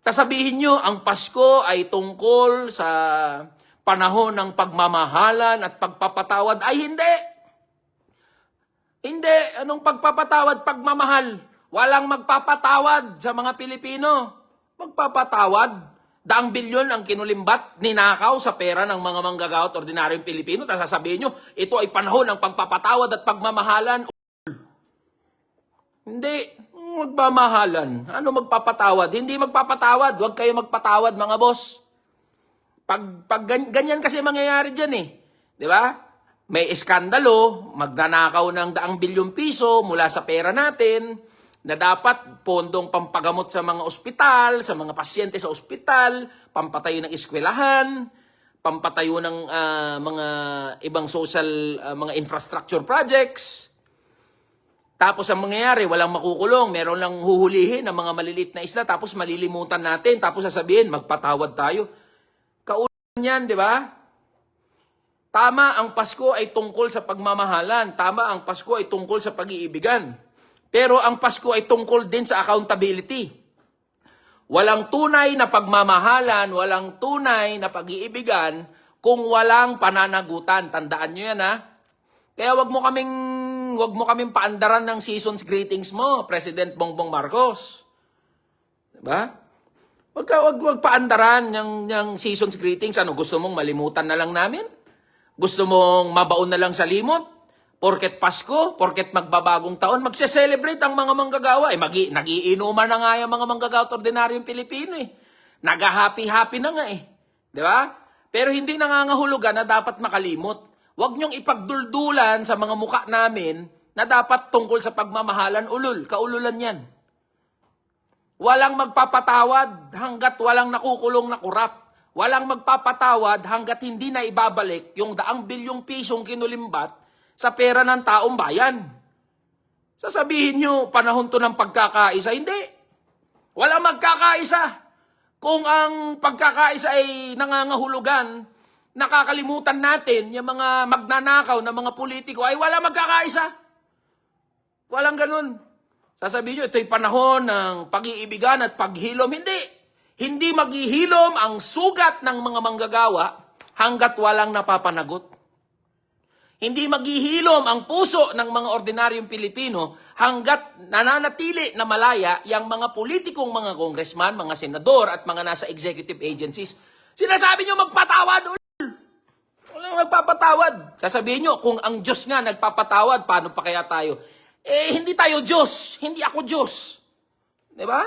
Sasabihin nyo, ang Pasko ay tungkol sa panahon ng pagmamahalan at pagpapatawad. Ay hindi! Hindi! Anong pagpapatawad, pagmamahal? Walang magpapatawad sa mga Pilipino. Magpapatawad. Daang bilyon ang kinulimbat, ninakaw sa pera ng mga manggagawa at ordinaryong Pilipino. Tapos sasabihin nyo, ito ay panahon ng pagpapatawad at pagmamahalan. Hindi. Magmamahalan. Ano magpapatawad? Hindi magpapatawad. Huwag kayo magpatawad, mga boss. Pag ganyan kasi mangyayari dyan eh. Di ba? May iskandalo, magnanakaw ng daang bilyong piso mula sa pera natin, na dapat pondong pampagamot sa mga ospital, sa mga pasyente sa ospital, pampatayo ng eskwelahan, pampatayo ng mga ibang social, mga infrastructure projects. Tapos ang mangyayari, walang makukulong, meron lang huhulihin ng mga maliliit na isla, tapos malilimutan natin, tapos sasabihin, magpatawad tayo. Kaulan yan, di ba? Tama, ang Pasko ay tungkol sa pagmamahalan. Tama, ang Pasko ay tungkol sa pag-iibigan. Pero ang Pasko ay tungkol din sa accountability. Walang tunay na pagmamahalan, walang tunay na pag-iibigan kung walang pananagutan. Tandaan nyo yan, ha? Kaya wag mo kaming paandaran ng season's greetings mo, President Bongbong Marcos. Diba? Wag paandaran ng season's greetings. Ano, gusto mong malimutan na lang namin? Gusto mong mabaon na lang sa limot? Porket Pasko, porket magbabagong taon, magse-celebrate ang mga manggagawa. Nagiinuman na nga yung mga manggagawa at ordinaryong Pilipino eh. Nag-happy-happy na nga eh. Di ba? Pero hindi nangangahulugan na dapat makalimot. Huwag niyong ipagduldulan sa mga muka namin na dapat tungkol sa pagmamahalan ulul. Kaululan yan. Walang magpapatawad hanggat walang nakukulong na kurap. Walang magpapatawad hanggat hindi na ibabalik yung daang bilyong pisong kinulimbat sa pera ng taong bayan. Sasabihin nyo, panahon to ng pagkakaisa. Hindi. Walang magkakaisa. Kung ang pagkakaisa ay nangangahulugan, nakakalimutan natin yung mga magnanakaw na mga politiko, ay walang magkakaisa. Walang ganun. Sasabihin nyo, ito'y panahon ng pag-iibigan at paghilom. Hindi. Hindi maghihilom ang sugat ng mga manggagawa hanggat walang napapanagot. Hindi maghihilom ang puso ng mga ordinaryong Pilipino hanggat nananatili na malaya yung mga politikong mga congressman, mga senador at mga nasa executive agencies. Sinasabi nyo magpatawad. Walang magpapatawad. Sasabihin nyo, kung ang Diyos nga nagpapatawad, paano pa kaya tayo? Eh, hindi tayo Diyos. Hindi ako Diyos. Diba?